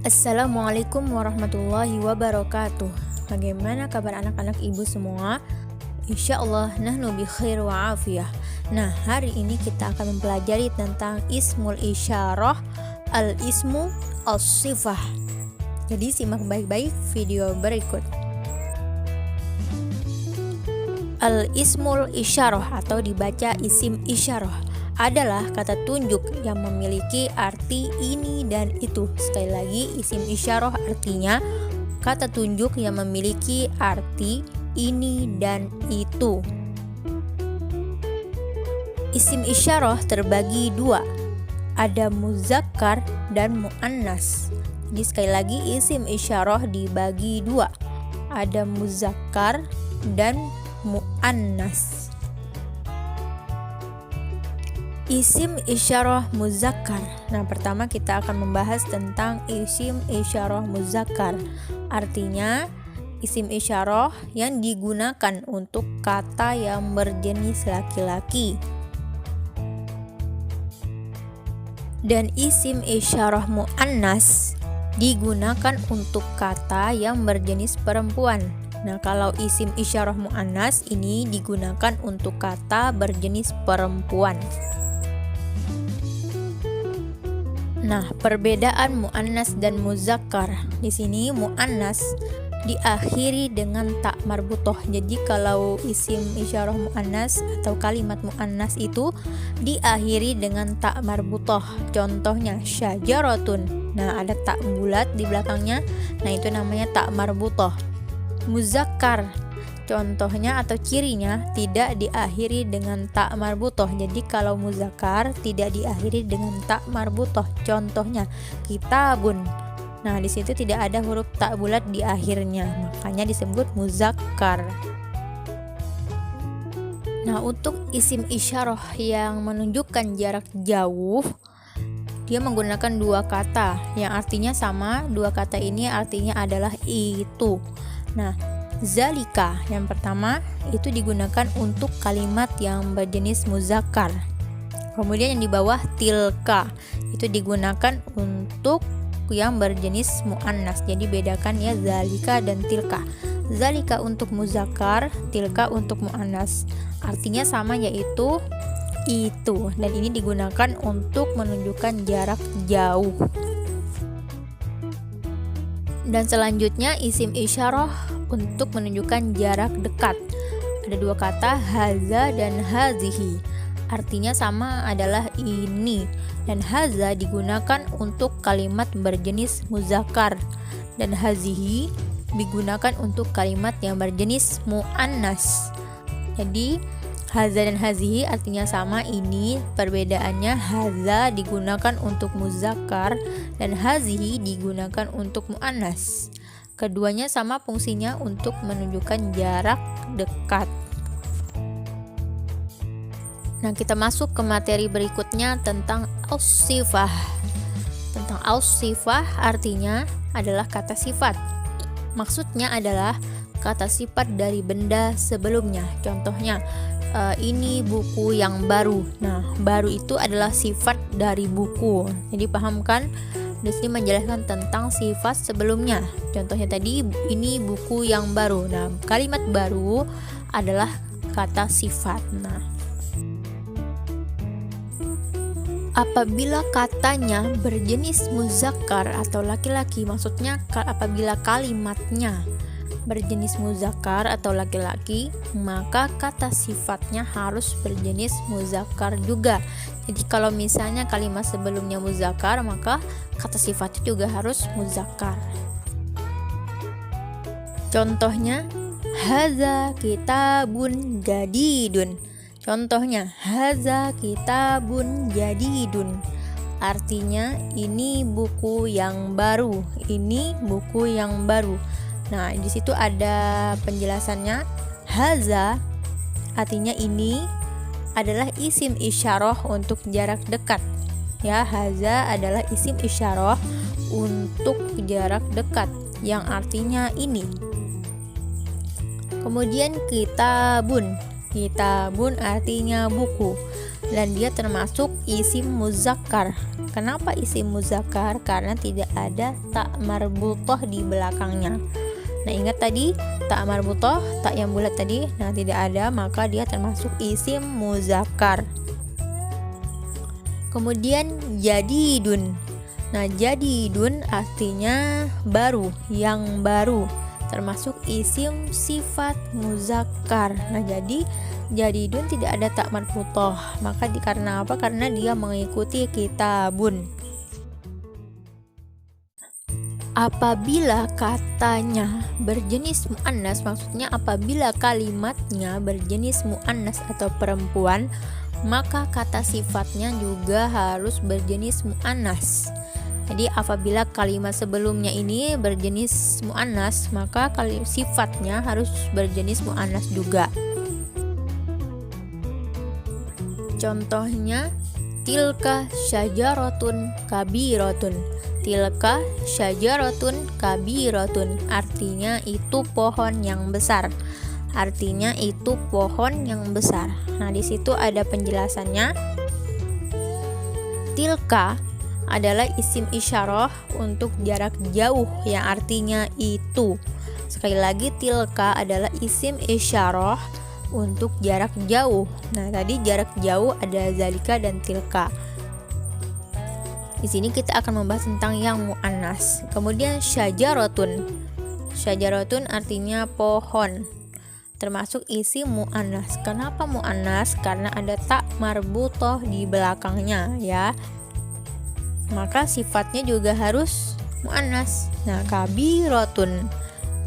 Assalamualaikum warahmatullahi wabarakatuh. Bagaimana kabar anak-anak ibu semua? Insya Allah nahnu bi khair wa afiyah. Nah, hari ini kita akan mempelajari tentang ismul isyarah, al-ismu, as-sifah. Jadi simak baik-baik video berikut. Al-ismul isyarah atau dibaca isim isyarah adalah kata tunjuk yang memiliki arti ini dan itu. Sekali lagi, isim isyarah artinya kata tunjuk yang memiliki arti ini dan itu. Isim isyarah terbagi dua, ada muzakkar dan muannas. Jadi sekali lagi, isim isyarah dibagi dua, ada muzakkar dan muannas. Isim isyarah muzakkar. Nah, pertama kita akan membahas tentang isim isyarah muzakkar. Artinya isim isyarah yang digunakan untuk kata yang berjenis laki-laki. Dan isim isyarah muannas digunakan untuk kata yang berjenis perempuan. Nah, kalau isim isyarah muannas ini digunakan untuk kata berjenis perempuan. Nah, perbedaan muannas dan muzakkar. Di sini muannas diakhiri dengan ta marbutoh. Jadi kalau isim isyarah muannas atau kalimat muannas itu diakhiri dengan ta marbutoh. Contohnya syajaratun. Nah, ada ta bulat di belakangnya. Nah, itu namanya ta marbutoh. Muzakkar, contohnya atau cirinya tidak diakhiri dengan ta marbutoh. Jadi kalau muzakkar tidak diakhiri dengan ta marbutoh. Contohnya kitabun. Nah, di situ tidak ada huruf ta bulat di akhirnya, makanya disebut muzakkar. Nah, untuk isim isyarah yang menunjukkan jarak jauh, dia menggunakan dua kata yang artinya sama. Dua kata ini artinya adalah itu. Nah, zalika yang pertama itu digunakan untuk kalimat yang berjenis muzakkar. Kemudian yang di bawah tilka itu digunakan untuk yang berjenis muannas. Jadi bedakan ya zalika dan tilka. Zalika untuk muzakkar, tilka untuk muannas. Artinya sama, yaitu itu, dan ini digunakan untuk menunjukkan jarak jauh. Dan selanjutnya isim isyarah untuk menunjukkan jarak dekat. Ada dua kata, haza dan hazihi. Artinya sama, adalah ini. Dan haza digunakan untuk kalimat berjenis muzakkar, dan hazihi digunakan untuk kalimat yang berjenis muannas. Jadi haza dan hazihi artinya sama. Ini perbedaannya, haza digunakan untuk muzakkar dan hazihi digunakan untuk muannas. Keduanya sama fungsinya untuk menunjukkan jarak dekat. Nah, kita masuk ke materi berikutnya tentang aus-sifah. Tentang aus-sifah artinya adalah kata sifat. Maksudnya adalah kata sifat dari benda sebelumnya. Contohnya, ini buku yang baru. Nah, baru itu adalah sifat dari buku. Jadi pahamkan, di sini menjelaskan tentang sifat sebelumnya. Contohnya tadi, ini buku yang baru. Nah, kalimat baru adalah kata sifat. Nah, apabila katanya berjenis muzakkar atau laki-laki, maksudnya apabila kalimatnya berjenis muzakkar atau laki-laki, maka kata sifatnya harus berjenis muzakkar juga. Jadi kalau misalnya kalimat sebelumnya muzakkar, maka kata sifatnya juga harus muzakkar. Contohnya, haza kitabun jadidun. Contohnya, haza kitabun jadidun. Artinya ini buku yang baru. Ini buku yang baru. Nah, di situ ada penjelasannya. Haza artinya ini adalah isim isyarah untuk jarak dekat. Ya, haza adalah isim isyarah untuk jarak dekat yang artinya ini. Kemudian kitabun. Kitabun artinya buku, dan dia termasuk isim muzakkar. Kenapa isim muzakkar? Karena tidak ada tak marbutoh di belakangnya. Nah, ingat tadi tak marbutoh, tak yang bulat tadi, nah tidak ada, maka dia termasuk isim muzakkar. Kemudian jadidun. Nah, jadidun artinya baru, yang baru, termasuk isim sifat muzakkar. Nah, jadi jadidun tidak ada tak marbutoh. Maka karena apa? Karena dia mengikuti kitabun. Apabila katanya berjenis muannas, maksudnya apabila kalimatnya berjenis muannas atau perempuan, maka kata sifatnya juga harus berjenis muannas. Jadi apabila kalimat sebelumnya ini berjenis muannas, maka sifatnya harus berjenis muannas juga. Contohnya, tilka syajaratun kabiratun. Tilka syajaratun kabiratun, artinya itu pohon yang besar. Artinya itu pohon yang besar. Nah, di situ ada penjelasannya. Tilka adalah isim isyarah untuk jarak jauh yang artinya itu. Sekali lagi, tilka adalah isim isyarah untuk jarak jauh. Nah, tadi jarak jauh ada zalika dan tilka. Di sini kita akan membahas tentang yang muannas. Kemudian syajaratun. Syajaratun artinya pohon, termasuk isim muannas. Kenapa muannas? Karena ada tak marbutoh di belakangnya, ya. Maka sifatnya juga harus muannas. Nah, kabiratun.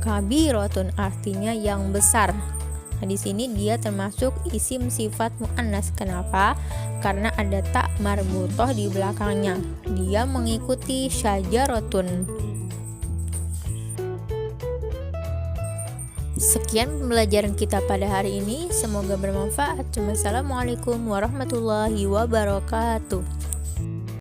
Kabiratun artinya yang besar. Nah, di sini dia termasuk isim sifat muannas. Kenapa? Karena ada tak marbutoh di belakangnya. Dia mengikuti syajaratun. Sekian pembelajaran kita pada hari ini. Semoga bermanfaat. Wassalamualaikum warahmatullahi wabarakatuh.